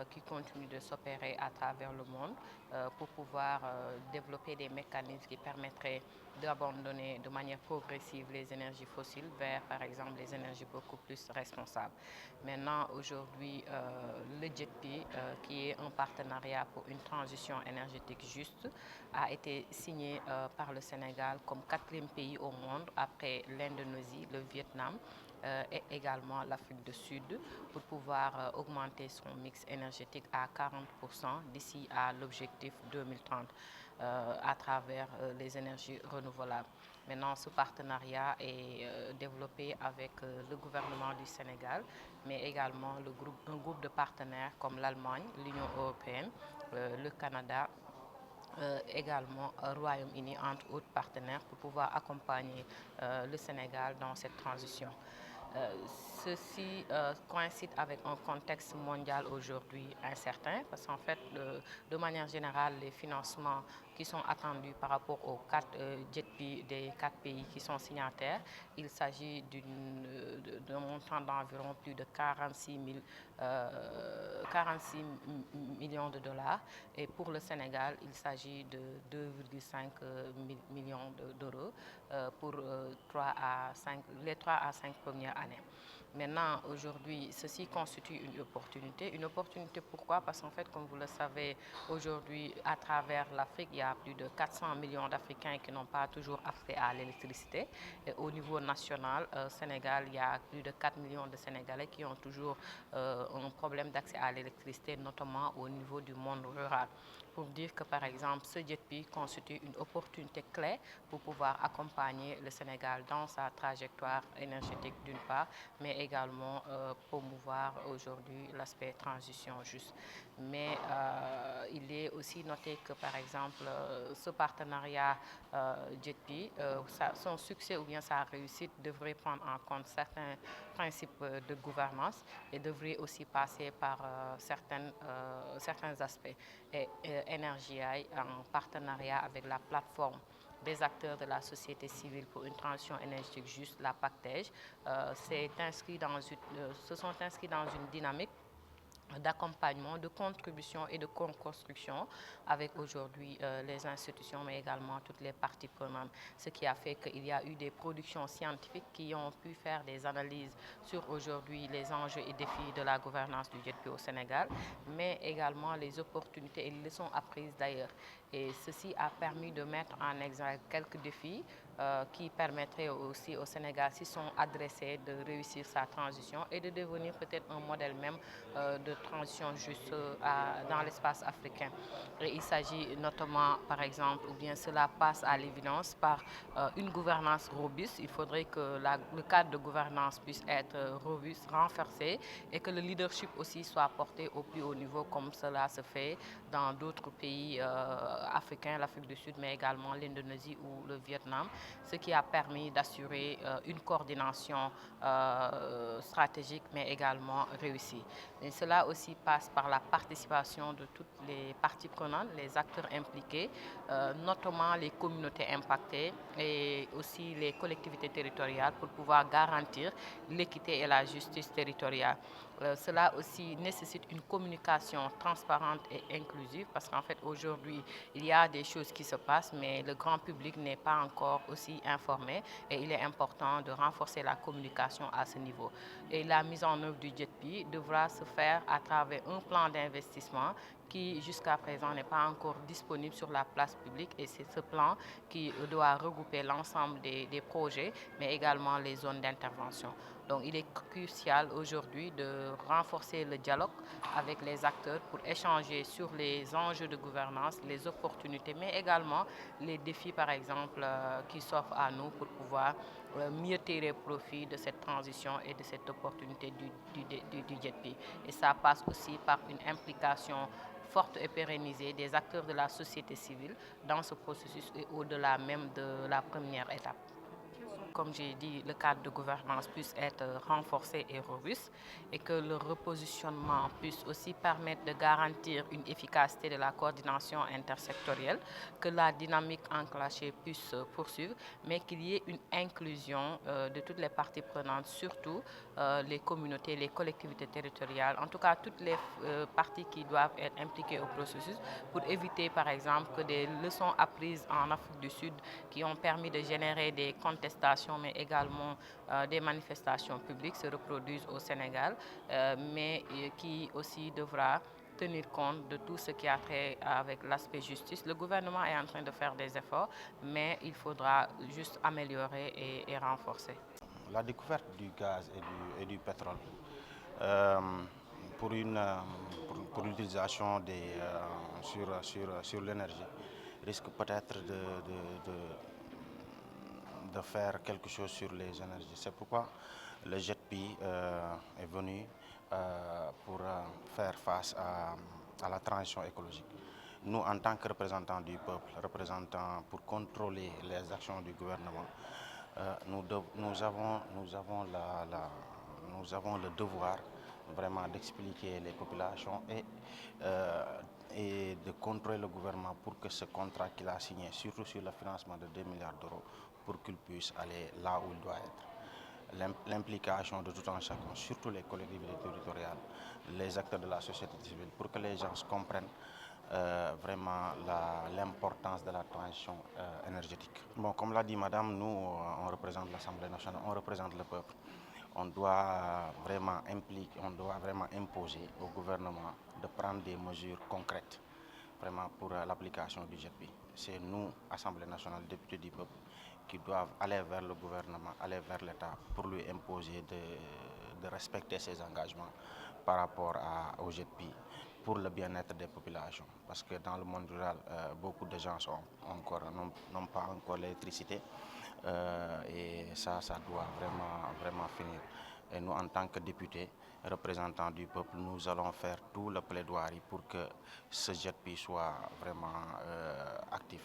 qui continue de s'opérer à travers le monde pour pouvoir développer des mécanismes qui permettraient d'abandonner de manière progressive les énergies fossiles vers, par exemple, les énergies beaucoup plus responsables. Maintenant, aujourd'hui, le JETP, qui est un partenariat pour une transition énergétique juste, a été signé par le Sénégal comme quatrième pays au monde après l'Indonésie, le Vietnam et également l'Afrique du Sud pour pouvoir augmenter son mix énergétique à 40% d'ici à l'objectif 2030 à travers les énergies renouvelables. Maintenant, ce partenariat est développé avec le gouvernement du Sénégal, mais également un groupe de partenaires comme l'Allemagne, l'Union européenne, le Canada, également Royaume-Uni, entre autres partenaires, pour pouvoir accompagner le Sénégal dans cette transition. Euh, Ceci coïncide avec un contexte mondial aujourd'hui incertain parce qu'en fait, de manière générale, les financements qui sont attendus par rapport aux quatre JETP des quatre pays qui sont signataires, il s'agit d'un montant d'environ plus de 46 millions de dollars et pour le Sénégal, il s'agit de 2,5 millions d'euros pour les 3 à 5 premières années. Maintenant, aujourd'hui, ceci constitue une opportunité. Une opportunité pourquoi? Parce qu'en fait, comme vous le savez, aujourd'hui, à travers l'Afrique, il y a plus de 400 millions d'Africains qui n'ont pas toujours accès à l'électricité. Et au niveau national, au Sénégal, il y a plus de 4 millions de Sénégalais qui ont toujours un problème d'accès à l'électricité, notamment au niveau du monde rural. Pour dire que, par exemple, ce JETP constitue une opportunité clé pour pouvoir accompagner le Sénégal dans sa trajectoire énergétique d'une part, mais également promouvoir aujourd'hui l'aspect transition juste. Mais il est aussi noté que, par exemple, ce partenariat JETP, son succès ou bien sa réussite devrait prendre en compte certains principes de gouvernance et devrait aussi passer par certains aspects. Et NRGI, en partenariat avec la plateforme des acteurs de la société civile pour une transition énergétique juste, la PACTEJ, se sont inscrits dans une dynamique d'accompagnement, de contribution et de co-construction avec aujourd'hui les institutions, mais également toutes les parties prenantes. Ce qui a fait qu'il y a eu des productions scientifiques qui ont pu faire des analyses sur aujourd'hui les enjeux et défis de la gouvernance du JETP au Sénégal, mais également les opportunités et les leçons apprises d'ailleurs. Et ceci a permis de mettre en exergue quelques défis qui permettraient aussi au Sénégal, s'ils sont adressés, de réussir sa transition et de devenir peut-être un modèle même de transition juste dans l'espace africain. Et il s'agit notamment, par exemple, ou bien cela passe à l'évidence par une gouvernance robuste. Il faudrait que le cadre de gouvernance puisse être robuste, renforcé et que le leadership aussi soit porté au plus haut niveau comme cela se fait dans d'autres pays africains, l'Afrique du Sud, mais également l'Indonésie ou le Vietnam, ce qui a permis d'assurer une coordination stratégique mais également réussie. Et cela aussi passe par la participation de toutes les parties prenantes, les acteurs impliqués, notamment les communautés impactées et aussi les collectivités territoriales pour pouvoir garantir l'équité et la justice territoriale. Cela aussi nécessite une communication transparente et inclusive parce qu'en fait aujourd'hui il y a des choses qui se passent mais le grand public n'est pas encore aussi informé et il est important de renforcer la communication à ce niveau. Et la mise en œuvre du JETP devra se faire à travers un plan d'investissement qui jusqu'à présent n'est pas encore disponible sur la place publique et c'est ce plan qui doit regrouper l'ensemble des projets mais également les zones d'intervention. Donc il est crucial aujourd'hui de renforcer le dialogue avec les acteurs pour échanger sur les enjeux de gouvernance, les opportunités, mais également les défis, par exemple, qui s'offrent à nous pour pouvoir mieux tirer profit de cette transition et de cette opportunité du JETP. Et ça passe aussi par une implication forte et pérennisée des acteurs de la société civile dans ce processus et au-delà même de la première étape. Comme j'ai dit, le cadre de gouvernance puisse être renforcé et robuste et que le repositionnement puisse aussi permettre de garantir une efficacité de la coordination intersectorielle, que la dynamique enclenchée puisse se poursuivre, mais qu'il y ait une inclusion de toutes les parties prenantes, surtout les communautés, les collectivités territoriales, en tout cas toutes les parties qui doivent être impliquées au processus pour éviter par exemple que des leçons apprises en Afrique du Sud qui ont permis de générer des contestations mais également des manifestations publiques se reproduisent au Sénégal, mais qui aussi devra tenir compte de tout ce qui a trait avec l'aspect justice. Le gouvernement est en train de faire des efforts, mais il faudra juste améliorer et renforcer. La découverte du gaz et du pétrole euh, pour pour l'utilisation sur l'énergie risque peut-être de faire quelque chose sur les énergies. C'est pourquoi le JETP est venu pour faire face à la transition écologique. Nous, en tant que représentants du peuple, représentants pour contrôler les actions du gouvernement, nous avons le devoir vraiment d'expliquer les populations et de contrôler le gouvernement pour que ce contrat qu'il a signé, surtout sur le financement de 2 milliards d'euros, pour qu'il puisse aller là où il doit être. L'implication de tout un chacun, surtout les collectivités territoriales, les acteurs de la société civile, pour que les gens comprennent vraiment l'importance de la transition énergétique. Bon, comme l'a dit Madame, nous, on représente l'Assemblée nationale, on représente le peuple. On doit vraiment imposer au gouvernement de prendre des mesures concrètes vraiment pour l'application du GETP. C'est nous, Assemblée nationale, députés du peuple, qui doivent aller vers le gouvernement, aller vers l'État pour lui imposer de respecter ses engagements par rapport au GETP pour le bien-être des populations. Parce que dans le monde rural, beaucoup de gens n'ont pas encore l'électricité et ça doit vraiment finir. Et nous, en tant que députés, représentants du peuple, nous allons faire tout le plaidoirie pour que ce GETP soit vraiment actif.